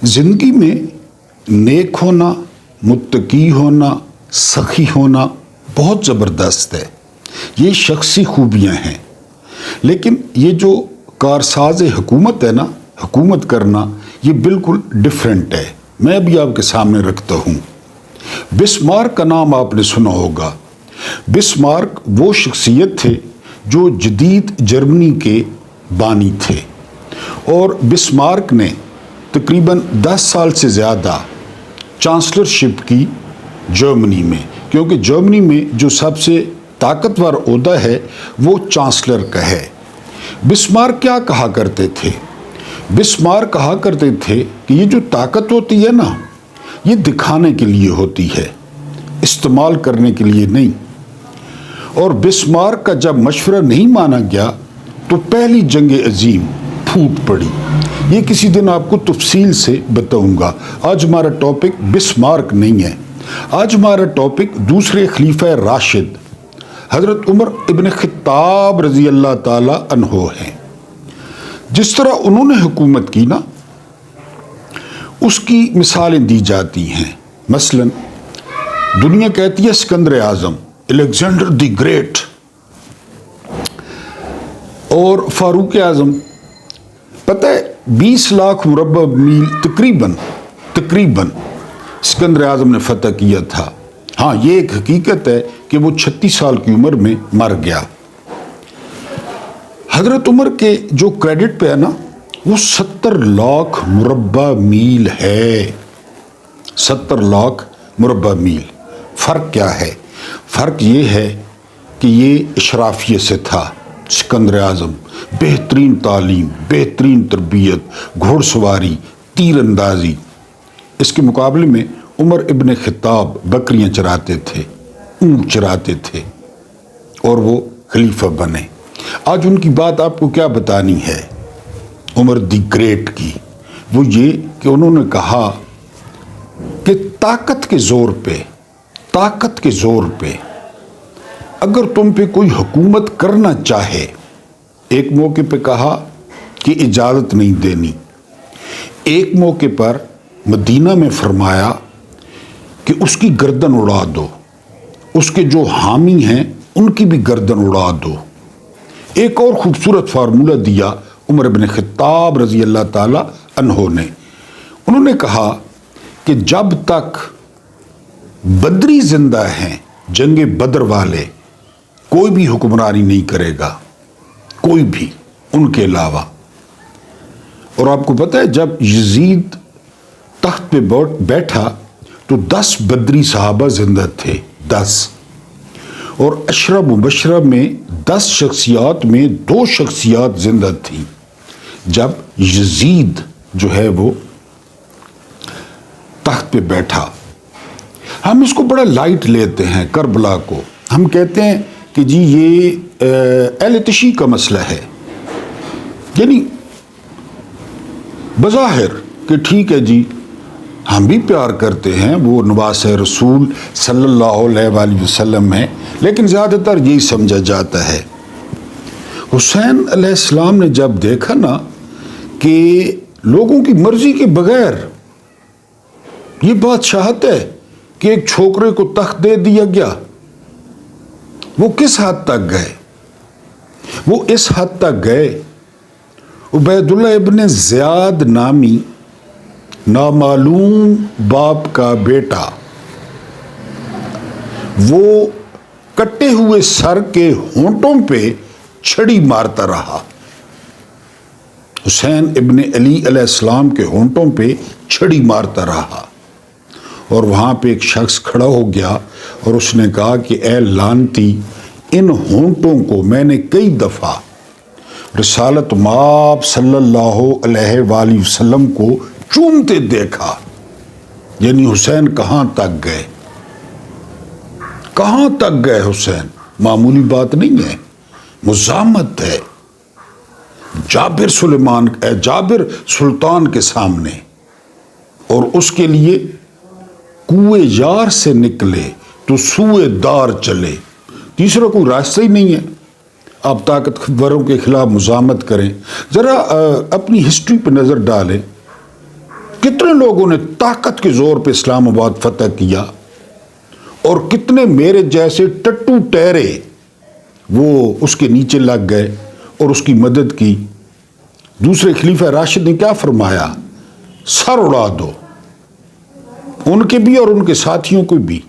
زندگی میں نیک ہونا، متقی ہونا، سخی ہونا بہت زبردست ہے، یہ شخصی خوبیاں ہیں، لیکن یہ جو کارساز حکومت ہے نا، حکومت کرنا، یہ بالکل ڈیفرنٹ ہے۔ میں ابھی آپ کے سامنے رکھتا ہوں۔ بسمارک کا نام آپ نے سنا ہوگا۔ بسمارک وہ شخصیت تھے جو جدید جرمنی کے بانی تھے، اور بسمارک نے تقریباً 10 سال سے زیادہ چانسلرشپ کی جرمنی میں، کیونکہ جرمنی میں جو سب سے طاقتور عہدہ ہے وہ چانسلر کا ہے۔ بسمارک کیا کہا کرتے تھے؟ بسمارک کہا کرتے تھے کہ یہ جو طاقت ہوتی ہے نا، یہ دکھانے کے لیے ہوتی ہے، استعمال کرنے کے لیے نہیں۔ اور بسمارک کا جب مشورہ نہیں مانا گیا تو پہلی جنگ عظیم پھوٹ پڑی۔ یہ کسی دن آپ کو تفصیل سے بتاؤں گا۔ آج ہمارا ٹاپک بسمارک نہیں ہے، آج ہمارا ٹاپک دوسرے خلیفہ راشد حضرت عمر ابن خطاب رضی اللہ تعالی عنہ ہے۔ جس طرح انہوں نے حکومت کی نا، اس کی مثالیں دی جاتی ہیں۔ مثلا دنیا کہتی ہے سکندر اعظم، الیگزینڈر دی گریٹ، اور فاروق اعظم، پتہ ہے 20 لاکھ مربع میل تقریباً سکندر اعظم نے فتح کیا تھا۔ ہاں، یہ ایک حقیقت ہے کہ وہ 36 سال کی عمر میں مر گیا۔ حضرت عمر کے جو کریڈٹ پہ ہے نا، وہ 70 لاکھ مربع میل ہے۔ 70 لاکھ مربع میل۔ فرق کیا ہے؟ فرق یہ ہے کہ یہ اشرافیہ سے تھا سکندر اعظم، بہترین تعلیم، بہترین تربیت، گھوڑ سواری، تیر اندازی۔ اس کے مقابلے میں عمر ابن خطاب بکریاں چراتے تھے، اونٹ چراتے تھے، اور وہ خلیفہ بنے۔ آج ان کی بات آپ کو کیا بتانی ہے عمر دی گریٹ کی؟ وہ یہ کہ انہوں نے کہا کہ طاقت کے زور پہ اگر تم پہ کوئی حکومت کرنا چاہے، ایک موقع پہ کہا کہ اجازت نہیں دینی، ایک موقع پر مدینہ میں فرمایا کہ اس کی گردن اڑا دو، اس کے جو حامی ہیں ان کی بھی گردن اڑا دو۔ ایک اور خوبصورت فارمولہ دیا عمر بن خطاب رضی اللہ تعالی عنہ نے۔ انہوں نے کہا کہ جب تک بدری زندہ ہیں، جنگ بدر والے، کوئی بھی حکمرانی نہیں کرے گا، کوئی بھی ان کے علاوہ۔ اور آپ کو پتہ ہے جب یزید تخت پہ بیٹھا تو 10 بدری صحابہ زندہ تھے، 10، اور عشرہ مبشرہ میں 10 شخصیات میں 2 شخصیات زندہ تھیں جب یزید جو ہے وہ تخت پہ بیٹھا۔ ہم اس کو بڑا لائٹ لیتے ہیں، کربلا کو ہم کہتے ہیں کہ جی یہ اہل تشیع کا مسئلہ ہے، یعنی بظاہر کہ ٹھیک ہے جی ہم بھی پیار کرتے ہیں، وہ نواس رسول صلی اللہ علیہ وآلہ وسلم ہیں، لیکن زیادہ تر یہی سمجھا جاتا ہے۔ حسین علیہ السلام نے جب دیکھا نا کہ لوگوں کی مرضی کے بغیر یہ بادشاہت ہے کہ ایک چھوکرے کو تخت دے دیا گیا، وہ کس حد تک گئے؟ وہ اس حد تک گئے، عبید اللہ ابن زیاد نامی نامعلوم باپ کا بیٹا، وہ کٹے ہوئے سر کے ہونٹوں پہ چھڑی مارتا رہا۔ حسین ابن علی علیہ السلام کے ہونٹوں پہ چھڑی مارتا رہا، اور وہاں پہ ایک شخص کھڑا ہو گیا اور اس نے کہا کہ اے لعنتی، ان ہونٹوں کو میں نے کئی دفعہ رسالت مآب صلی اللہ علیہ وآلہ وسلم کو چومتے دیکھا۔ یعنی حسین کہاں تک گئے، کہاں تک گئے حسین؟ معمولی بات نہیں ہے، مزاحمت ہے جابر سلطان کے سامنے، اور اس کے لیے کوئے یار سے نکلے تو سوئے دار چلے، تیسرا کوئی راستہ ہی نہیں ہے۔ آپ طاقتوروں کے خلاف مزاحمت کریں۔ ذرا اپنی ہسٹری پہ نظر ڈالیں، کتنے لوگوں نے طاقت کے زور پہ اسلام آباد فتح کیا اور کتنے میرے جیسے ٹٹو ٹہرے وہ اس کے نیچے لگ گئے اور اس کی مدد کی. دوسرے خلیفہ راشد نے کیا فرمایا؟ سر اڑا دو ان کے بھی اور ان کے ساتھیوں کو بھی.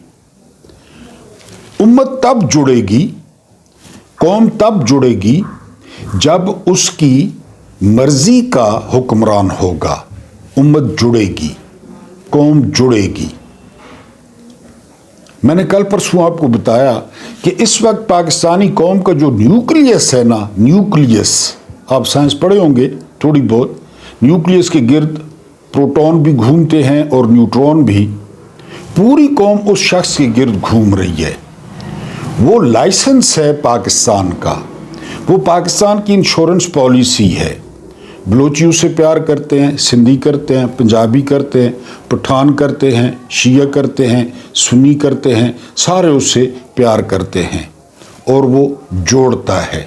امت تب جڑے گی، قوم تب جڑے گی جب اس کی مرضی کا حکمران ہوگا. امت جڑے گی، قوم جڑے گی. میں نے کل پرسوں آپ کو بتایا کہ اس وقت پاکستانی قوم کا جو نیوکلیس ہے نا، نیوکلیس آپ سائنس پڑھے ہوں گے تھوڑی بہت، نیوکلیس کے گرد پروٹون بھی گھومتے ہیں اور نیوٹرون بھی. پوری قوم اس شخص کے گرد گھوم رہی ہے. وہ لائسنس ہے پاکستان کا، وہ پاکستان کی انشورنس پالیسی ہے. بلوچی اس سے پیار کرتے ہیں، سندھی کرتے ہیں، پنجابی کرتے ہیں، پٹھان کرتے ہیں، شیعہ کرتے ہیں، سنی کرتے ہیں، سارے اس سے پیار کرتے ہیں. اور وہ جوڑتا ہے،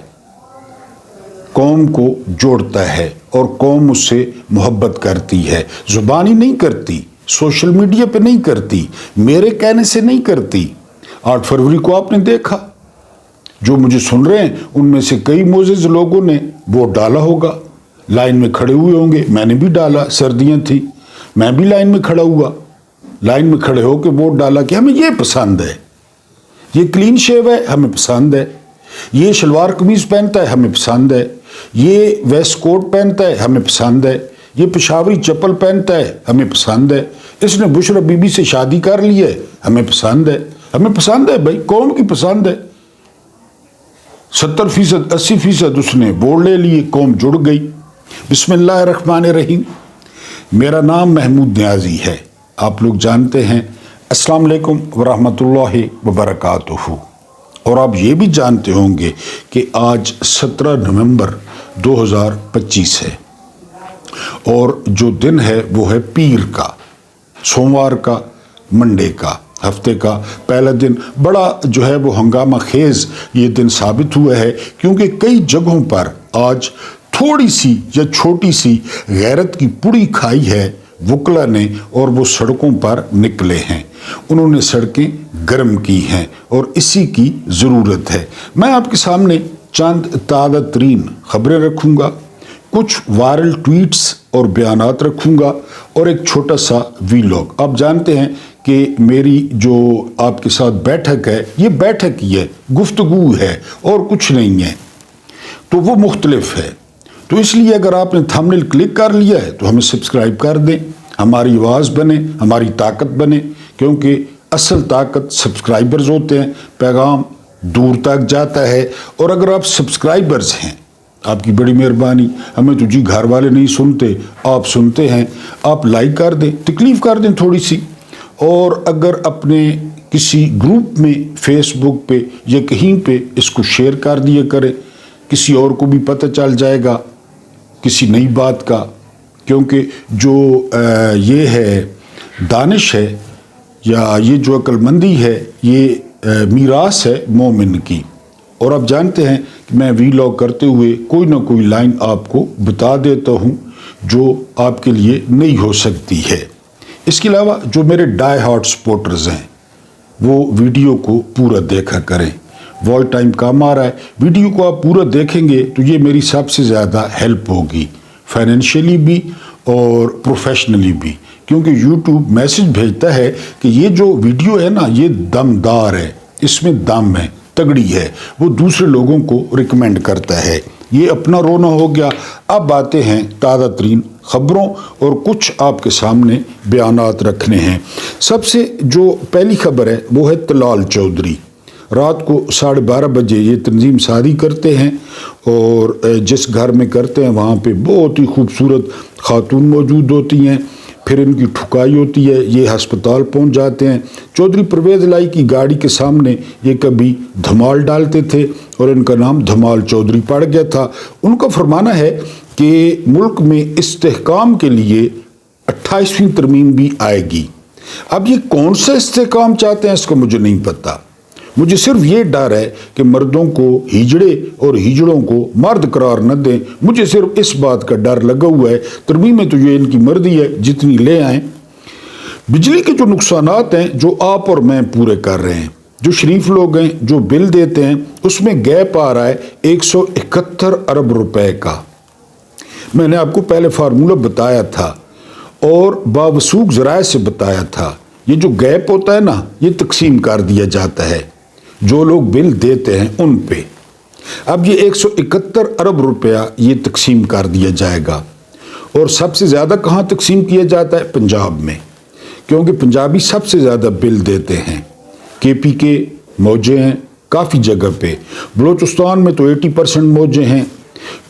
قوم کو جوڑتا ہے اور قوم اس سے محبت کرتی ہے. زبانی نہیں کرتی، سوشل میڈیا پہ نہیں کرتی، میرے کہنے سے نہیں کرتی. 8 فروری کو آپ نے دیکھا، جو مجھے سن رہے ہیں ان میں سے کئی معزز لوگوں نے ووٹ ڈالا ہوگا، لائن میں کھڑے ہوئے ہوں گے. میں نے بھی ڈالا، سردیاں تھیں، میں بھی لائن میں کھڑا ہوا، لائن میں کھڑے ہو کے ووٹ ڈالا کہ ہمیں یہ پسند ہے، یہ کلین شیو ہے ہمیں پسند ہے، یہ شلوار قمیض پہنتا ہے ہمیں پسند ہے، یہ ویسٹ کوٹ پہنتا ہے ہمیں پسند ہے، یہ پشاوری چپل پہنتا ہے ہمیں پسند ہے، اس نے بشرا بی بی سے شادی کر لی ہے ہمیں پسند ہے. ہمیں پسند ہے بھائی، قوم کی پسند ہے. 70%، 80% اس نے ووٹ لے لیے، قوم جڑ گئی. بسم اللہ الرحمن الرحیم. میرا نام محمود نیازی ہے، آپ لوگ جانتے ہیں. السلام علیکم ورحمۃ اللہ وبرکاتہ. اور آپ یہ بھی جانتے ہوں گے کہ آج 17 نومبر 2025 ہے اور جو دن ہے وہ ہے پیر کا، سوموار کا، منڈے کا، ہفتے کا پہلا دن. بڑا جو ہے وہ ہنگامہ خیز یہ دن ثابت ہوا ہے کیونکہ کئی جگہوں پر آج تھوڑی سی یا چھوٹی سی غیرت کی پڑی کھائی ہے وکلا نے اور وہ سڑکوں پر نکلے ہیں. انہوں نے سڑکیں گرم کی ہیں اور اسی کی ضرورت ہے. میں آپ کے سامنے چند تازہ ترین خبریں رکھوں گا، کچھ وائرل ٹویٹس اور بیانات رکھوں گا اور ایک چھوٹا سا ویلاگ. آپ جانتے ہیں کہ میری جو آپ کے ساتھ بیٹھک ہے یہ بیٹھک ہی ہے، گفتگو ہے اور کچھ نہیں ہے، تو وہ مختلف ہے. تو اس لیے اگر آپ نے تھمبنیل کلک کر لیا ہے تو ہمیں سبسکرائب کر دیں، ہماری آواز بنے، ہماری طاقت بنے، کیونکہ اصل طاقت سبسکرائبرز ہوتے ہیں. پیغام دور تک جاتا ہے اور اگر آپ سبسکرائبرز ہیں آپ کی بڑی مہربانی. ہمیں تو جی گھر والے نہیں سنتے، آپ سنتے ہیں، آپ لائک کر دیں، تکلیف کر دیں تھوڑی سی. اور اگر اپنے کسی گروپ میں فیس بک پہ یا کہیں پہ اس کو شیئر کر دیا کریں، کسی اور کو بھی پتہ چل جائے گا کسی نئی بات کا. کیونکہ جو یہ ہے دانش ہے یا یہ جو عقل مندی ہے یہ میراث ہے مومن کی. اور آپ جانتے ہیں کہ میں ویلاگ کرتے ہوئے کوئی نہ کوئی لائن آپ کو بتا دیتا ہوں جو آپ کے لیے نہیں ہو سکتی ہے. اس کے علاوہ جو میرے ڈائی ہارٹ سپورٹرز ہیں وہ ویڈیو کو پورا دیکھا کریں. واچ ٹائم کام آ رہا ہے، ویڈیو کو آپ پورا دیکھیں گے تو یہ میری سب سے زیادہ ہیلپ ہوگی، فائنینشیلی بھی اور پروفیشنلی بھی. کیونکہ یوٹیوب میسج بھیجتا ہے کہ یہ جو ویڈیو ہے نا یہ دمدار ہے، اس میں دم ہے، تگڑی ہے، وہ دوسرے لوگوں کو ریکمینڈ کرتا ہے. یہ اپنا رونا ہو گیا. اب آتے ہیں تازہ ترین خبروں اور کچھ آپ کے سامنے بیانات رکھنے ہیں. سب سے جو پہلی خبر ہے وہ ہے طلال چودھری. رات کو 12:30 بجے یہ تنظیم سازی کرتے ہیں اور جس گھر میں کرتے ہیں وہاں پہ بہت ہی خوبصورت خاتون موجود ہوتی ہیں. پھر ان کی ٹھکائی ہوتی ہے، یہ ہسپتال پہنچ جاتے ہیں. چودھری پرویز الہی کی گاڑی کے سامنے یہ کبھی دھمال ڈالتے تھے اور ان کا نام دھمال چودھری پڑ گیا تھا. ان کا فرمانا ہے کہ ملک میں استحکام کے لیے 28ویں ترمیم بھی آئے گی. اب یہ کون سا استحکام چاہتے ہیں اس کا مجھے نہیں پتا. مجھے صرف یہ ڈر ہے کہ مردوں کو ہجڑے اور ہجڑوں کو مرد قرار نہ دیں. مجھے صرف اس بات کا ڈر لگا ہوا ہے. ترمیم میں تو یہ ان کی مرضی ہے، جتنی لے آئیں. بجلی کے جو نقصانات ہیں جو آپ اور میں پورے کر رہے ہیں، جو شریف لوگ ہیں جو بل دیتے ہیں، اس میں گیپ آ رہا ہے 171 ارب روپے کا. میں نے آپ کو پہلے فارمولہ بتایا تھا اور باوثوق ذرائع سے بتایا تھا. یہ جو گیپ ہوتا ہے نا، یہ تقسیم کر دیا جاتا ہے جو لوگ بل دیتے ہیں ان پہ. اب یہ 171 ارب روپیہ یہ تقسیم کر دیا جائے گا. اور سب سے زیادہ کہاں تقسیم کیا جاتا ہے؟ پنجاب میں، کیونکہ پنجابی سب سے زیادہ بل دیتے ہیں. کے پی کے موجے ہیں کافی جگہ پہ، بلوچستان میں تو 80% موجے ہیں،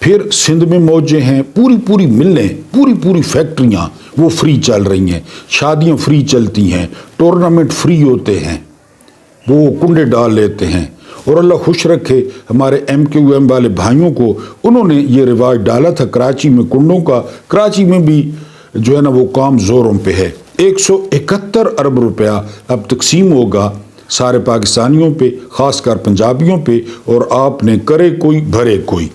پھر سندھ میں موجے ہیں. پوری ملیں، پوری فیکٹریاں وہ فری چل رہی ہیں، شادیاں فری چلتی ہیں، ٹورنامنٹ فری ہوتے ہیں، وہ کنڈے ڈال لیتے ہیں. اور اللہ خوش رکھے ہمارے MQM والے بھائیوں کو، انہوں نے یہ رواج ڈالا تھا کراچی میں کنڈوں کا. کراچی میں بھی جو ہے نا وہ کام زوروں پہ ہے. 171 ارب روپیہ اب تقسیم ہوگا سارے پاکستانیوں پہ، خاص کر پنجابیوں پہ، اور آپ نے کرے کوئی بھرے کوئی.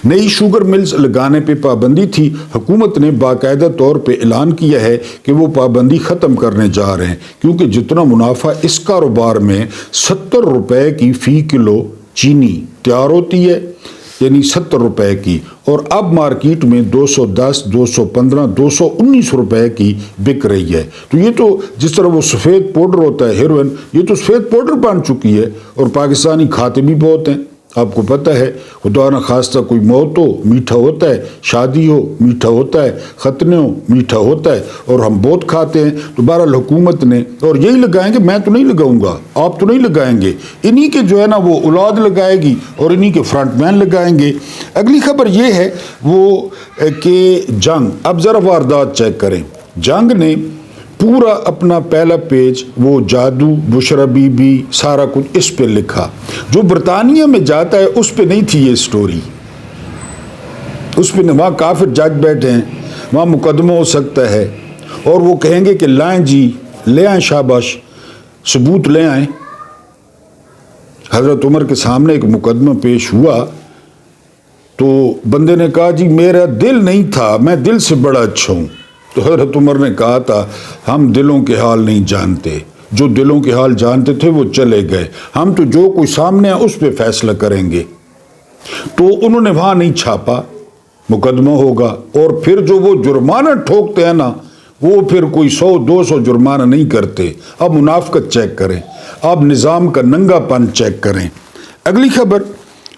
نئی شوگر ملز لگانے پہ پابندی تھی، حکومت نے باقاعدہ طور پہ اعلان کیا ہے کہ وہ پابندی ختم کرنے جا رہے ہیں، کیونکہ جتنا منافع اس کاروبار میں 70 روپے کی فی کلو چینی تیار ہوتی ہے، یعنی 70 روپے کی، اور اب مارکیٹ میں 210، 215، 219 روپے کی بک رہی ہے. تو یہ تو جس طرح وہ سفید پاؤڈر ہوتا ہے ہیروئن، یہ تو سفید پاؤڈر بن چکی ہے. اور پاکستانی کھاتے بھی بہت ہیں، آپ کو پتہ ہے. خدا نہ خواستہ کوئی موت ہو میٹھا ہوتا ہے، شادی ہو میٹھا ہوتا ہے، ختنے ہو میٹھا ہوتا ہے، اور ہم بہت کھاتے ہیں. تو بہرحال حکومت نے، اور یہی لگائیں گے، میں تو نہیں لگاؤں گا، آپ تو نہیں لگائیں گے، انہی کے جو ہے نا وہ اولاد لگائے گی اور انہی کے فرنٹ مین لگائیں گے. اگلی خبر یہ ہے وہ کہ جنگ، اب ذرا واردات چیک کریں. جنگ نے پورا اپنا پہلا پیج وہ جادو، بشرا بی بی، سارا کچھ اس پہ لکھا. جو برطانیہ میں جاتا ہے اس پہ نہیں تھی یہ سٹوری، اس پہ وہاں کافر جج بیٹھے ہیں، وہاں مقدمہ ہو سکتا ہے، اور وہ کہیں گے کہ لائیں جی، لے آئیں، شاباش، ثبوت لے آئیں. حضرت عمر کے سامنے ایک مقدمہ پیش ہوا تو بندے نے کہا جی میرا دل نہیں تھا، میں دل سے بڑا اچھا ہوں. تو حضرت عمر نے کہا تھا ہم دلوں کے حال نہیں جانتے، جو دلوں کے حال جانتے تھے وہ چلے گئے، ہم تو جو کوئی سامنے ہے اس پہ فیصلہ کریں گے. تو انہوں نے وہاں نہیں چھاپا، مقدمہ ہوگا، اور پھر جو وہ جرمانہ ٹھوکتے ہیں نا، وہ پھر کوئی 100-200 جرمانہ نہیں کرتے. اب منافقت چیک کریں، اب نظام کا ننگا پن چیک کریں. اگلی خبر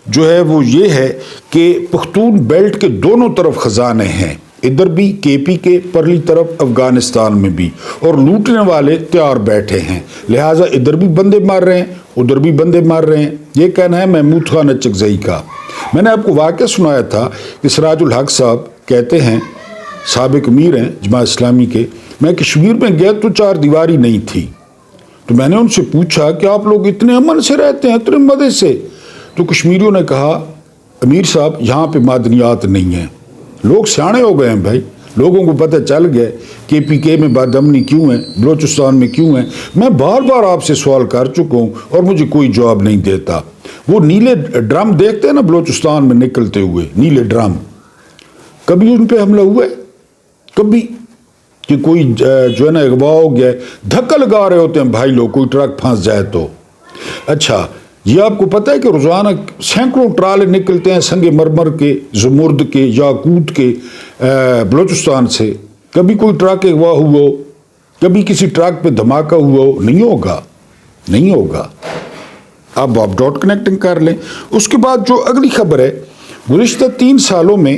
جو ہے وہ یہ ہے کہ پختون بیلٹ کے دونوں طرف خزانے ہیں، ادھر بھی کے پی کے پرلی طرف، افغانستان میں بھی، اور لوٹنے والے تیار بیٹھے ہیں. لہٰذا ادھر بھی بندے مار رہے ہیں، ادھر بھی بندے مار رہے ہیں. یہ کہنا ہے محمود خان اچکزئی کا. میں نے آپ کو واقعہ سنایا تھا کہ سراج الحق صاحب کہتے ہیں، سابق امیر ہیں جماعت اسلامی کے، میں کشمیر میں گیا تو 4 دیواری نہیں تھی. تو میں نے ان سے پوچھا کہ آپ لوگ اتنے امن سے رہتے ہیں، اتنے مزے سے؟ تو کشمیریوں نے کہا امیر صاحب یہاں پہ معدنیات نہیں ہیں. لوگ سیانے ہو گئے ہیں بھائی، لوگوں کو پتہ چل گیا کے پی کے میں بد امنی کیوں ہے، بلوچستان میں کیوں ہے. میں بار بار آپ سے سوال کر چکا ہوں اور مجھے کوئی جواب نہیں دیتا. وہ نیلے ڈرم دیکھتے ہیں نا بلوچستان میں نکلتے ہوئے، نیلے ڈرم، کبھی ان پہ حملہ ہوا ہے؟ کبھی کہ کوئی جو ہے نا اغوا ہو گیا ہے، دھکا لگا رہے ہوتے ہیں بھائی لوگ، کوئی ٹرک پھنس جائے تو. اچھا یہ آپ کو پتہ ہے کہ روزانہ سینکڑوں ٹرالے نکلتے ہیں سنگ مرمر کے، زمرد کے، یاقوت کے، بلوچستان سے. کبھی کوئی ٹرک اغوا ہوا ہو؟ کبھی کسی ٹرک پہ دھماکہ ہوا ہو؟ نہیں ہوگا، نہیں ہوگا. اب آپ ڈاٹ کنیکٹنگ کر لیں. اس کے بعد جو اگلی خبر ہے، گزشتہ 3 سالوں میں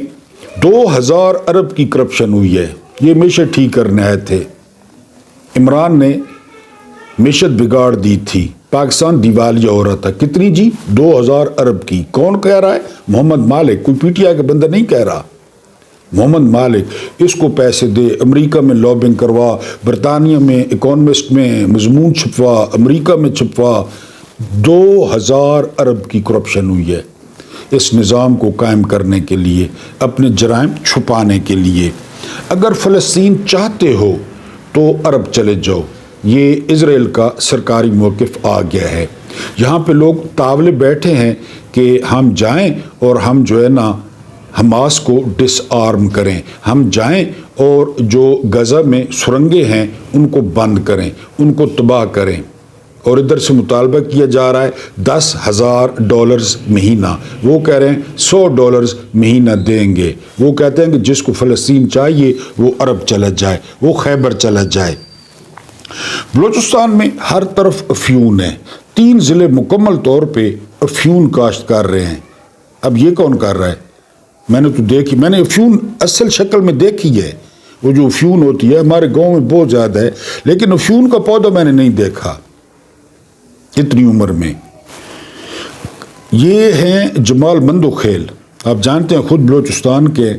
2000 ارب کی کرپشن ہوئی ہے. یہ معیشت ٹھیک کرنے آئے تھے، عمران نے معیشت بگاڑ دی تھی، پاکستان دیوالیہ ہو رہا تھا. کتنی جی؟ 2000 ارب کی. کون کہہ رہا ہے؟ محمد مالک، کوئی پی ٹی آئی کا بندہ نہیں کہہ رہا. محمد مالک، اس کو پیسے دے، امریکہ میں لابنگ کروا، برطانیہ میں اکانومسٹ میں مضمون چھپوا، امریکہ میں چھپوا. 2000 ارب کی کرپشن ہوئی ہے اس نظام کو قائم کرنے کے لیے، اپنے جرائم چھپانے کے لیے. اگر فلسطین چاہتے ہو تو عرب چلے جاؤ، یہ اسرائیل کا سرکاری موقف آ گیا ہے۔ یہاں پہ لوگ تاولے بیٹھے ہیں کہ ہم جائیں اور ہم جو ہے نا حماس کو ڈس آرم کریں، ہم جائیں اور جو غزہ میں سرنگیں ہیں ان کو بند کریں، ان کو تباہ کریں۔ اور ادھر سے مطالبہ کیا جا رہا ہے $10,000 مہینہ، وہ کہہ رہے ہیں $100 مہینہ دیں گے۔ وہ کہتے ہیں کہ جس کو فلسطین چاہیے وہ عرب چلا جائے، وہ خیبر چلا جائے۔ بلوچستان میں ہر طرف افیون ہے، 3 ضلع مکمل طور پہ افیون کاشت کر رہے ہیں۔ اب یہ کون کر رہا ہے؟ میں نے تو دیکھی، میں نے افیون اصل شکل میں دیکھی ہے، وہ جو افیون ہوتی ہے ہمارے گاؤں میں بہت زیادہ ہے، لیکن افیون کا پودا میں نے نہیں دیکھا اتنی عمر میں۔ یہ ہیں جمال مندوخیل، آپ جانتے ہیں خود بلوچستان کے،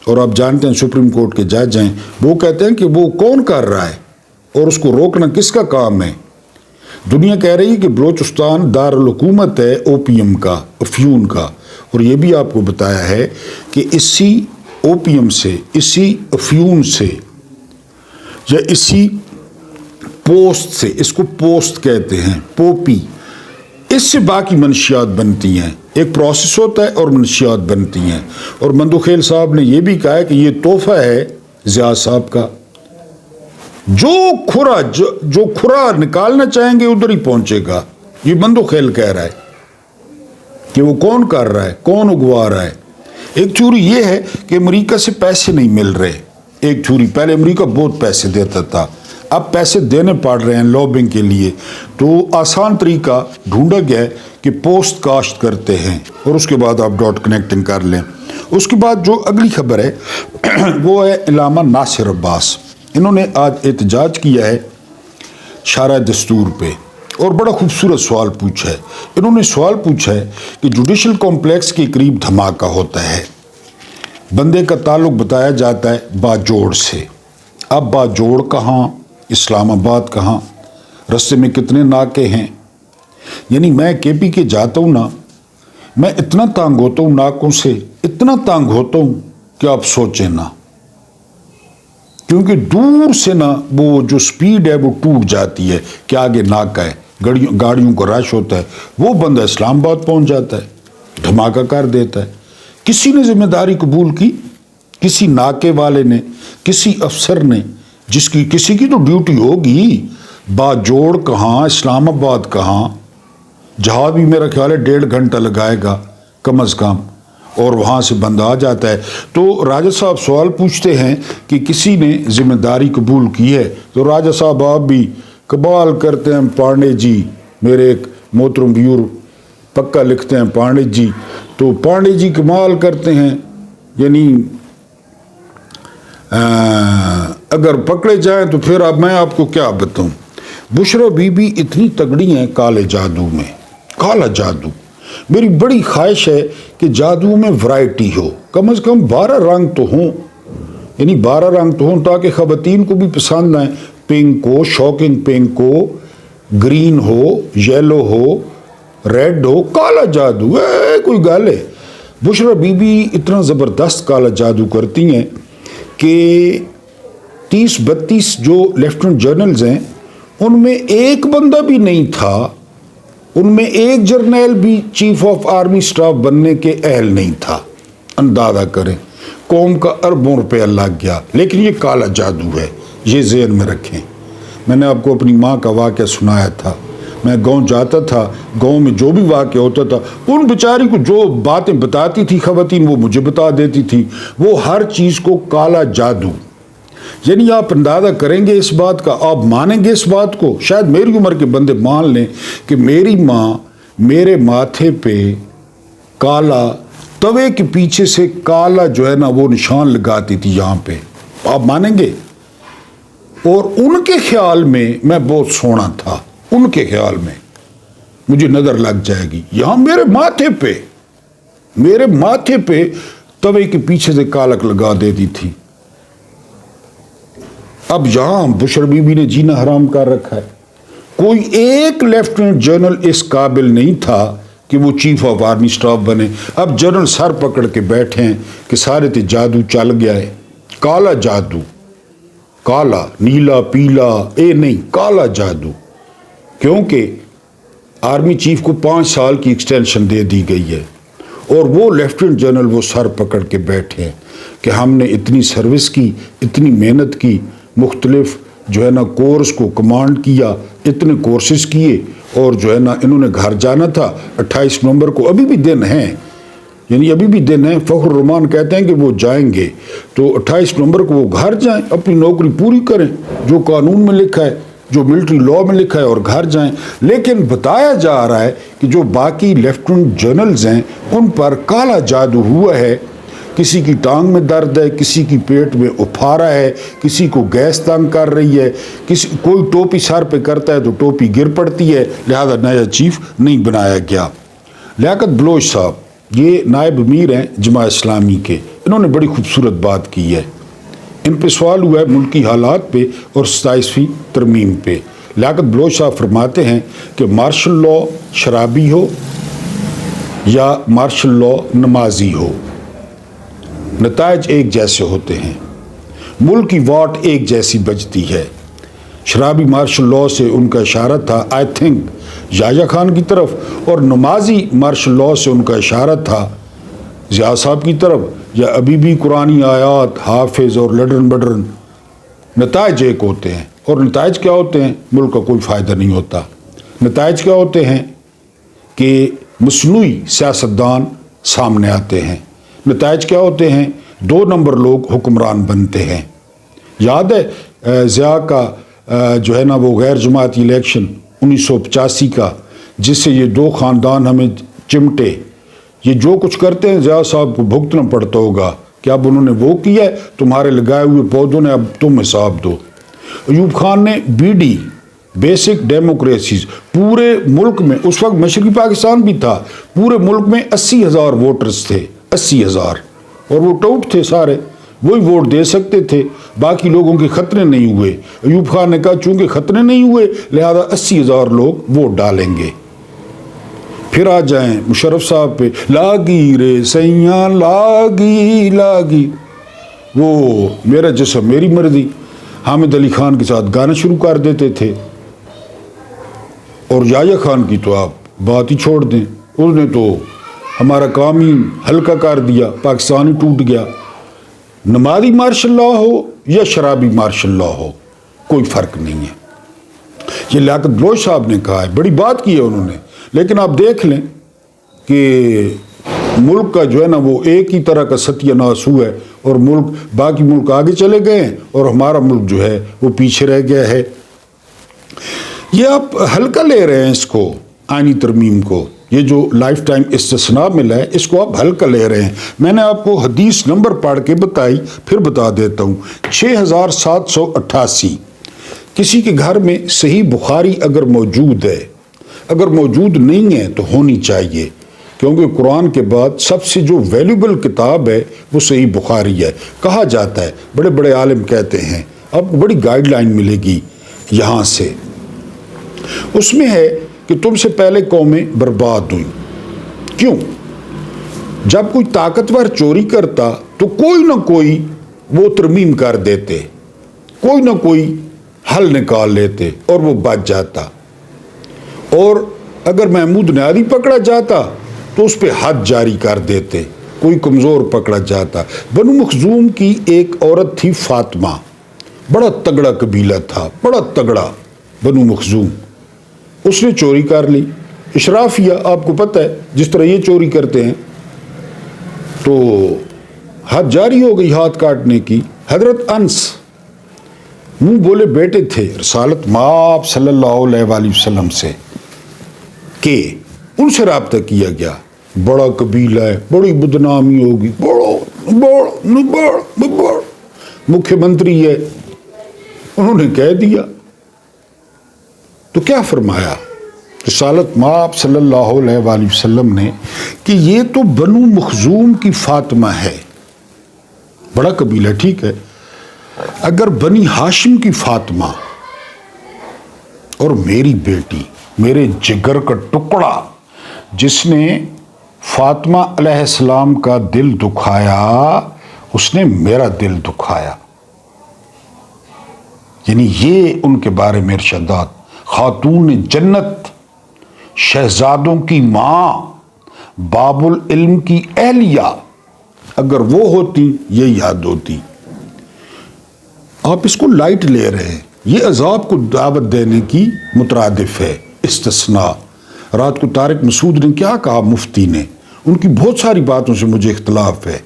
اور آپ جانتے ہیں سپریم کورٹ کے جج ہیں۔ وہ کہتے ہیں کہ وہ کون کر رہا ہے اور اس کو روکنا کس کا کام ہے؟ دنیا کہہ رہی ہے کہ بلوچستان دارالحکومت ہے اوپیم کا، افیون کا، اور یہ بھی آپ کو بتایا ہے کہ اسی اوپیم سے، اسی افیون سے یا اسی پوسٹ سے، اس کو پوسٹ کہتے ہیں، پوپی، اس سے باقی منشیات بنتی ہیں۔ ایک پروسیس ہوتا ہے اور منشیات بنتی ہیں۔ اور مندوخیل صاحب نے یہ بھی کہا ہے کہ یہ تحفہ ہے ضیاء صاحب کا، جو کھرا نکالنا چاہیں گے ادھر ہی پہنچے گا۔ یہ مندوخیل کہہ رہا ہے کہ وہ کون کر رہا ہے، کون اگوا رہا ہے۔ ایک تھیوری یہ ہے کہ امریکہ سے پیسے نہیں مل رہے، ایک تھیوری، پہلے امریکہ بہت پیسے دیتا تھا، اب پیسے دینے پڑ رہے ہیں لابنگ کے لیے، تو آسان طریقہ ڈھونڈا گیا ہے کہ پوسٹ کاشت کرتے ہیں، اور اس کے بعد آپ ڈاٹ کنیکٹنگ کر لیں۔ اس کے بعد جو اگلی خبر ہے وہ ہے علامہ ناصر عباس، انہوں نے آج احتجاج کیا ہے شارع دستور پہ، اور بڑا خوبصورت سوال پوچھا ہے۔ انہوں نے سوال پوچھا ہے کہ جوڈیشل کمپلیکس کے قریب دھماکہ ہوتا ہے، بندے کا تعلق بتایا جاتا ہے باجوڑ سے۔ اب باجوڑ کہاں، اسلام آباد کہاں، رستے میں کتنے ناکے ہیں؟ یعنی میں کے پی کے جاتا ہوں نا، میں اتنا تانگ ہوتا ہوں ناکوں سے، اتنا تانگ ہوتا ہوں کہ آپ سوچیں نا، کیونکہ دور سے نا وہ جو سپیڈ ہے وہ ٹوٹ جاتی ہے کہ آگے ناکا ہے، گاڑیوں کو رش ہوتا ہے، وہ بندہ اسلام آباد پہنچ جاتا ہے، دھماکہ کر دیتا ہے۔ کسی نے ذمہ داری قبول کی، کسی ناکے والے نے، کسی افسر نے، جس کی کسی کی تو ڈیوٹی ہوگی۔ باجوڑ کہاں، اسلام آباد کہاں؟ جہاز بھی میرا خیال ہے 1.5 گھنٹہ لگائے گا کم از کم، اور وہاں سے بندہ آ جاتا ہے۔ تو راجہ صاحب سوال پوچھتے ہیں کہ کسی نے ذمہ داری قبول کی ہے، تو راجہ صاحب آپ بھی کمال کرتے ہیں، پانڈے جی، میرے ایک محترم ویور پکا لکھتے ہیں پانڈے جی، تو پانڈے جی کمال کرتے ہیں، یعنی اگر پکڑے جائیں تو پھر اب میں آپ کو کیا بتاؤں۔ بشرا بی بی اتنی تگڑی ہیں کالے جادو میں، کالا جادو۔ میری بڑی خواہش ہے کہ جادو میں ورائٹی ہو، کم از کم 12 رنگ تو ہوں، یعنی 12 رنگ تو ہوں تاکہ خواتین کو بھی پسند آئیں۔ پنک ہو، شاکنگ پنک ہو، گرین ہو، یلو ہو، ریڈ ہو، کالا جادو کوئی گل ہے۔ بشرا بی بی اتنا زبردست کالا جادو کرتی ہیں کہ 30-32 جو لیفٹنٹ جنرلز ہیں ان میں ایک بندہ بھی نہیں تھا، ان میں ایک جرنیل بھی چیف آف آرمی سٹاف بننے کے اہل نہیں تھا۔ اندازہ کریں، قوم کا اربوں روپیہ لگ گیا، لیکن یہ کالا جادو ہے، یہ ذہن میں رکھیں۔ میں نے آپ کو اپنی ماں کا واقعہ سنایا تھا، میں گاؤں جاتا تھا، گاؤں میں جو بھی واقعہ ہوتا تھا ان بیچاری کو جو باتیں بتاتی تھی خواتین وہ مجھے بتا دیتی تھی، وہ ہر چیز کو کالا جادو۔ یعنی آپ اندازہ کریں گے اس بات کا، آپ مانیں گے اس بات کو، شاید میری عمر کے بندے مان لیں کہ میری ماں میرے ماتھے پہ کالا، توے کے پیچھے سے کالا جو ہے نا وہ نشان لگاتی تھی یہاں پہ، آپ مانیں گے؟ اور ان کے خیال میں میں بہت سونا تھا، ان کے خیال میں مجھے نظر لگ جائے گی، یہاں میرے ماتھے پہ توے کے پیچھے سے کالک لگا دیتی تھی۔ اب یہاں بشر بی بی نے جینا حرام کر رکھا ہے۔ کوئی ایک لیفٹنٹ جنرل اس قابل نہیں تھا کہ وہ چیف آف آرمی سٹاف بنے۔ اب جنرل سر پکڑ کے بیٹھے ہیں کہ سارے تے جادو چل گیا ہے، کالا جادو۔ کالا، نیلا پیلا اے نہیں، کالا جادو، کیونکہ آرمی چیف کو 5 سال کی ایکسٹینشن دے دی گئی ہے اور وہ لیفٹیننٹ جنرل وہ سر پکڑ کے بیٹھے ہیں کہ ہم نے اتنی سروس کی، اتنی محنت کی، مختلف جو ہے نا کورس کو کمانڈ کیا، اتنے کورسز کیے، اور جو ہے نا انہوں نے گھر جانا تھا 28 نومبر کو، ابھی بھی دن ہیں، یعنی ابھی بھی دن ہیں، فخر الرحمان کہتے ہیں کہ وہ جائیں گے، تو 28 نومبر کو وہ گھر جائیں، اپنی نوکری پوری کریں جو قانون میں لکھا ہے، جو ملٹری لاء میں لکھا ہے، اور گھر جائیں۔ لیکن بتایا جا رہا ہے کہ جو باقی لیفٹیننٹ جنرلز ہیں ان پر کالا جادو ہوا ہے، کسی کی ٹانگ میں درد ہے، کسی کی پیٹ میں افارا ہے، کسی کو گیس تنگ کر رہی ہے، کوئی ٹوپی سر پہ کرتا ہے تو ٹوپی گر پڑتی ہے، لہذا نیا چیف نہیں بنایا گیا۔ لیاقت بلوچ صاحب یہ نائب امیر ہیں جماعت اسلامی کے، انہوں نے بڑی خوبصورت بات کی ہے۔ ان پہ سوال ہوا ہے ملکی حالات پہ اور 27ویں ترمیم پہ۔ لیاقت بلوچ صاحب فرماتے ہیں کہ مارشل لاء شرابی ہو یا مارشل لاء نمازی ہو، نتائج ایک جیسے ہوتے ہیں، ملک کی واٹ ایک جیسی بجتی ہے۔ شرابی مارشل لاء سے ان کا اشارہ تھا آئی تھنک یحییٰ خان کی طرف، اور نمازی مارشل لاء سے ان کا اشارہ تھا ضیاء صاحب کی طرف، یا ابھی بھی قرآنی آیات حافظ اور لڈرن بڈرن۔ نتائج ایک ہوتے ہیں، اور نتائج کیا ہوتے ہیں؟ ملک کا کوئی فائدہ نہیں ہوتا۔ نتائج کیا ہوتے ہیں کہ مصنوعی سیاستدان سامنے آتے ہیں۔ نتائج کیا ہوتے ہیں؟ 2 نمبر لوگ حکمران بنتے ہیں۔ یاد ہے ضیاء کا جو ہے نا وہ غیر جماعتی الیکشن 1985 کا، جس سے یہ 2 خاندان ہمیں چمٹے، یہ جو کچھ کرتے ہیں ضیاء صاحب کو بھگتنا پڑتا ہوگا کہ اب انہوں نے وہ کیا ہے، تمہارے لگائے ہوئے پودوں نے اب تم حساب دو۔ ایوب خان نے بی ڈی بیسک ڈیموکریسیز پورے ملک میں، اس وقت مشرقی پاکستان بھی تھا، پورے ملک میں 80,000 ووٹرز تھے، 80,000، اور وہ ٹاؤٹ تھے سارے، وہی ووٹ دے سکتے تھے، باقی لوگوں کے خطرے نہیں ہوئے۔ ایوب خان نے کہا چونکہ خطرے نہیں ہوئے لہذا 80,000 لوگ ووٹ ڈالیں گے۔ پھر آ جائیں مشرف صاحب پہ، لاگی رے سیاں لاگی لاگی، وہ میرا جسم میری مرضی، حامد علی خان کے ساتھ گانا شروع کر دیتے تھے، اور یحییٰ خان کی تو آپ بات ہی چھوڑ دیں، اس نے تو ہمارا کام ہی ہلکا کر دیا، پاکستان ہی ٹوٹ گیا۔ نمازی مارشل لاء ہو یا شرابی مارشل لاء ہو، کوئی فرق نہیں ہے۔ یہ لیاقت بلوچ صاحب نے کہا ہے، بڑی بات کی ہے انہوں نے، لیکن آپ دیکھ لیں کہ ملک کا جو ہے نا وہ ایک ہی طرح کا ستیہ ناش ہوا ہے، اور باقی ملک آگے چلے گئے ہیں اور ہمارا ملک جو ہے وہ پیچھے رہ گیا ہے۔ یہ آپ ہلکا لے رہے ہیں اس کو، آئینی ترمیم کو، یہ جو لائف ٹائم استثناء ملا ہے اس کو آپ ہلکا لے رہے ہیں۔ میں نے آپ کو حدیث نمبر پڑھ کے بتائی، پھر بتا دیتا ہوں، 6788۔ کسی کے گھر میں صحیح بخاری اگر موجود ہے، اگر موجود نہیں ہے تو ہونی چاہیے، کیونکہ قرآن کے بعد سب سے جو ویلیوبل کتاب ہے وہ صحیح بخاری ہے، کہا جاتا ہے، بڑے بڑے عالم کہتے ہیں، آپ کو بڑی گائیڈ لائن ملے گی یہاں سے۔ اس میں ہے کہ تم سے پہلے قومیں برباد ہوئیں۔ کیوں؟ جب کوئی طاقتور چوری کرتا تو کوئی نہ کوئی وہ ترمیم کر دیتے، کوئی نہ کوئی حل نکال لیتے اور وہ بچ جاتا، اور اگر محمود نیازی پکڑا جاتا تو اس پہ حد جاری کر دیتے، کوئی کمزور پکڑا جاتا۔ بنو مخزوم کی ایک عورت تھی فاطمہ، بڑا تگڑا قبیلہ تھا، بڑا تگڑا بنو مخزوم، اس نے چوری کر لی، اشرافیہ آپ کو پتہ ہے جس طرح یہ چوری کرتے ہیں، تو حد جاری ہو گئی ہاتھ کاٹنے کی۔ حضرت انس منہ بولے بیٹے تھے رسالت مآب صلی اللہ علیہ وآلہ وسلم سے، کہ ان سے رابطہ کیا گیا، بڑا قبیلہ ہے، بڑی بدنامی ہوگی، بڑا مکھیہ منتری ہے، انہوں نے کہہ دیا تو کیا فرمایا رسالت مآب صلی اللہ علیہ وآلہ وسلم نے کہ یہ تو بنو مخزوم کی فاطمہ ہے، بڑا قبیلہ ٹھیک ہے، اگر بنی ہاشم کی فاطمہ اور میری بیٹی، میرے جگر کا ٹکڑا جس نے فاطمہ علیہ السلام کا دل دکھایا، اس نے میرا دل دکھایا، یعنی یہ ان کے بارے میں ارشادات. خاتون جنت، شہزادوں کی ماں، باب العلم کی اہلیہ، اگر وہ ہوتی یہ یاد ہوتی. آپ اس کو لائٹ لے رہے ہیں. یہ عذاب کو دعوت دینے کی مترادف ہے. استثناء. رات کو طارق مسعود نے کیا کہا مفتی نے؟ ان کی بہت ساری باتوں سے مجھے اختلاف ہے،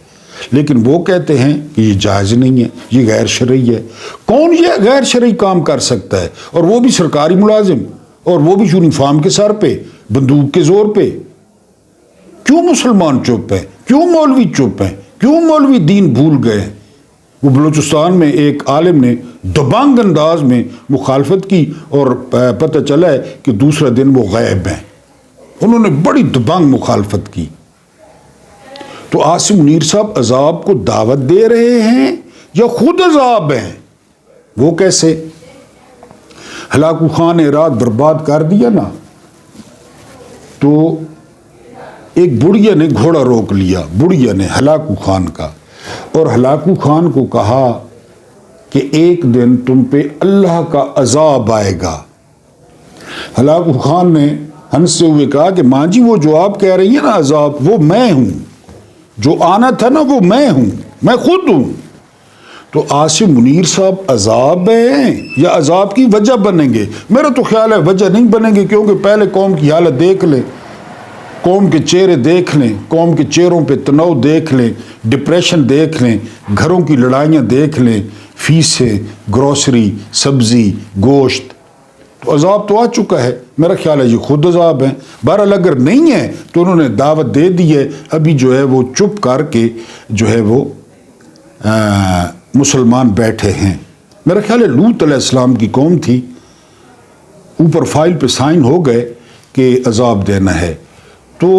لیکن وہ کہتے ہیں کہ یہ جائز نہیں ہے، یہ غیر شرعی ہے. کون یہ غیر شرعی کام کر سکتا ہے؟ اور وہ بھی سرکاری ملازم، اور وہ بھی یونیفارم کے سر پہ، بندوق کے زور پہ. کیوں مسلمان چپ ہیں؟ کیوں مولوی چپ ہیں؟ کیوں مولوی دین بھول گئے؟ وہ بلوچستان میں ایک عالم نے دبنگ انداز میں مخالفت کی اور پتہ چلا ہے کہ دوسرا دن وہ غائب ہیں. انہوں نے بڑی دبنگ مخالفت کی. تو عاصم منیر صاحب عذاب کو دعوت دے رہے ہیں یا خود عذاب ہیں؟ وہ کیسے؟ ہلاکو خان نے رات برباد کر دیا نا، تو ایک بڑھیا نے گھوڑا روک لیا، بڑھیا نے ہلاکو خان کا، اور ہلاکو خان کو کہا کہ ایک دن تم پہ اللہ کا عذاب آئے گا. ہلاکو خان نے ہنستے ہوئے کہا کہ ماں جی وہ جو آپ کہہ رہی ہیں نا عذاب، وہ میں ہوں، جو آنا تھا نا وہ میں ہوں، میں خود ہوں. تو عاصم منیر صاحب عذاب ہیں یا عذاب کی وجہ بنیں گے؟ میرا تو خیال ہے وجہ نہیں بنیں گے، کیونکہ پہلے قوم کی حالت دیکھ لیں، قوم کے چہرے دیکھ لیں، قوم کے چہروں پہ تناؤ دیکھ لیں، ڈپریشن دیکھ لیں، گھروں کی لڑائیاں دیکھ لیں، فیسیں، گروسری، سبزی، گوشت. تو عذاب تو آ چکا ہے. میرا خیال ہے یہ خود عذاب ہیں. بہرحال اگر نہیں ہے تو انہوں نے دعوت دے دی ہے، ابھی جو ہے وہ چپ کر کے جو ہے وہ مسلمان بیٹھے ہیں. میرا خیال ہے لوط علیہ السلام کی قوم تھی، اوپر فائل پہ سائن ہو گئے کہ عذاب دینا ہے. تو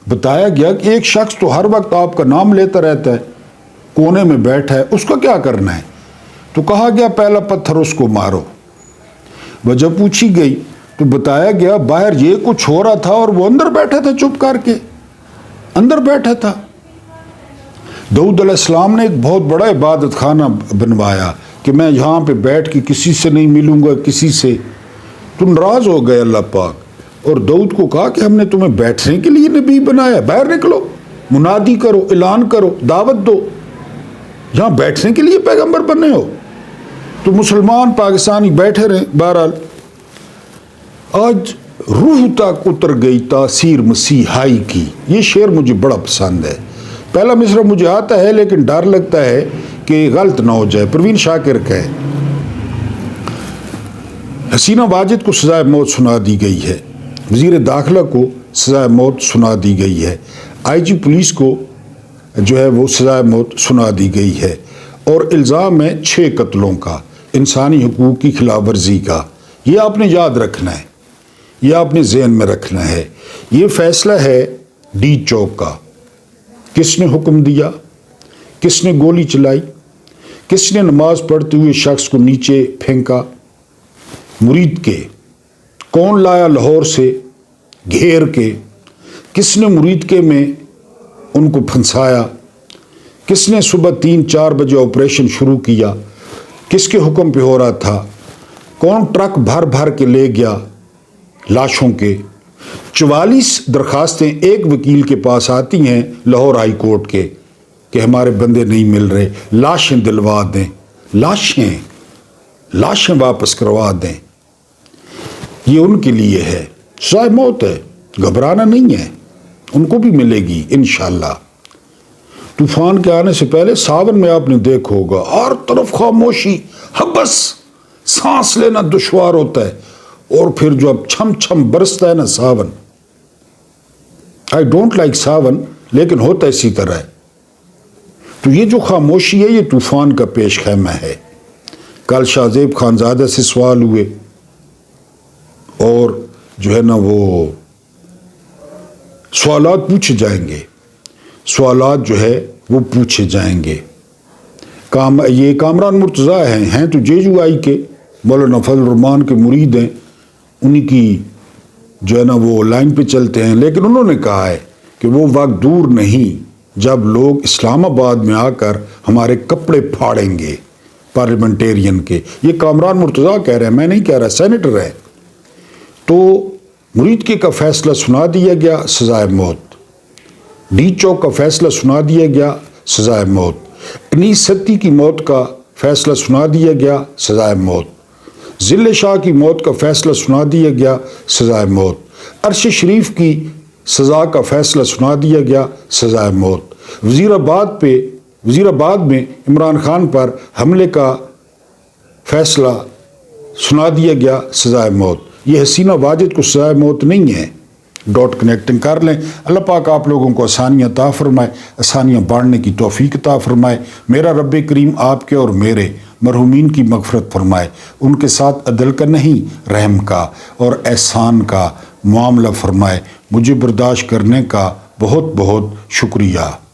بتایا گیا کہ ایک شخص تو ہر وقت آپ کا نام لیتا رہتا ہے، کونے میں بیٹھا ہے، اس کا کیا کرنا ہے؟ تو کہا گیا پہلا پتھر اس کو مارو. وجہ پوچھی گئی تو بتایا گیا باہر یہ کچھ ہو رہا تھا اور وہ اندر بیٹھا تھا، چپ کر کے اندر بیٹھا تھا. داؤد علیہ السلام نے ایک بہت بڑا عبادت خانہ بنوایا کہ میں یہاں پہ بیٹھ کے کسی سے نہیں ملوں گا، کسی سے. تو ناراض ہو گئے اللہ پاک، اور داؤد کو کہا کہ ہم نے تمہیں بیٹھنے کے لیے نبی بنایا، باہر نکلو، منادی کرو، اعلان کرو، دعوت دو، یہاں بیٹھنے کے لیے پیغمبر بنے ہو. تو مسلمان پاکستانی بیٹھے رہے. بہرحال آج روح تک اتر گئی تاثیر مسیحائی کی. یہ شعر مجھے بڑا پسند ہے. پہلا مصرع مجھے آتا ہے لیکن ڈر لگتا ہے کہ غلط نہ ہو جائے. پروین شاکر کا ہے. حسینہ واجد کو سزائے موت سنا دی گئی ہے، وزیر داخلہ کو سزائے موت سنا دی گئی ہے، آئی جی پولیس کو جو ہے وہ سزائے موت سنا دی گئی ہے، اور الزام ہے 6 قتلوں کا، انسانی حقوق کی خلاف ورزی کا. یہ آپ نے یاد رکھنا ہے، یہ آپ نے ذہن میں رکھنا ہے. یہ فیصلہ ہے ڈی چوک کا. کس نے حکم دیا؟ کس نے گولی چلائی؟ کس نے نماز پڑھتے ہوئے شخص کو نیچے پھینکا؟ مرید کے. کون لایا لاہور سے گھیر کے؟ کس نے مرید کے میں ان کو پھنسایا؟ کس نے صبح 3-4 بجے آپریشن شروع کیا؟ کس کے حکم پہ ہو رہا تھا؟ کون ٹرک بھر بھر کے لے گیا لاشوں کے؟ 44 درخواستیں ایک وکیل کے پاس آتی ہیں لاہور ہائی کورٹ کے کہ ہمارے بندے نہیں مل رہے، لاشیں دلوا دیں، لاشیں واپس کروا دیں. یہ ان کے لیے ہے، سزائے موت ہے، گھبرانا نہیں ہے، ان کو بھی ملے گی انشاءاللہ. طوفان کے آنے سے پہلے ساون میں آپ نے دیکھا ہوگا ہر طرف خاموشی، حبس، سانس لینا دشوار ہوتا ہے، اور پھر جو اب چھم چھم برستا ہے نا ساون. آئی ڈونٹ لائک ساون، لیکن ہوتا اسی طرح ہے. تو یہ جو خاموشی ہے یہ طوفان کا پیش خیمہ ہے. کل شاہ زیب خانزادہ سے سوال ہوئے، اور جو ہے نا وہ سوالات پوچھے جائیں گے، سوالات جو ہے وہ پوچھے جائیں گے. یہ کامران مرتضیٰ ہیں تو جے یو آئی کے، مولانا فضل الرحمان کے مرید ہیں، انہی کی جو ہے نا وہ لائن پہ چلتے ہیں. لیکن انہوں نے کہا ہے کہ وہ وقت دور نہیں جب لوگ اسلام آباد میں آ کر ہمارے کپڑے پھاڑیں گے. پارلیمنٹیرین کے، یہ کامران مرتضیٰ کہہ رہے ہیں، میں نہیں کہہ رہا، سینیٹر ہے۔ تو مریدکے کا فیصلہ سنا دیا گیا، سزائے موت۔ ڈی چوک کا فیصلہ سنا دیا گیا، سزائے موت۔ انیس ستی کی موت کا فیصلہ سنا دیا گیا، سزائے موت۔ ضلع شاہ کی موت کا فیصلہ سنا دیا گیا، سزائے موت۔ عرش شریف کی سزا کا فیصلہ سنا دیا گیا، سزائے موت۔ وزیر آباد میں عمران خان پر حملے کا فیصلہ سنا دیا گیا، سزائے موت۔ یہ حسینہ واجد کو سزائے موت نہیں ہے۔ ڈاٹ کنیکٹنگ کر لیں۔ اللہ پاک آپ لوگوں کو آسانیاں عطا فرمائے، آسانیاں بانٹنے کی توفیق عطا فرمائے۔ میرا رب کریم آپ کے اور میرے مرحومین کی مغفرت فرمائے، ان کے ساتھ عدل کا نہیں رحم کا اور احسان کا معاملہ فرمائے۔ مجھے برداشت کرنے کا بہت بہت شکریہ۔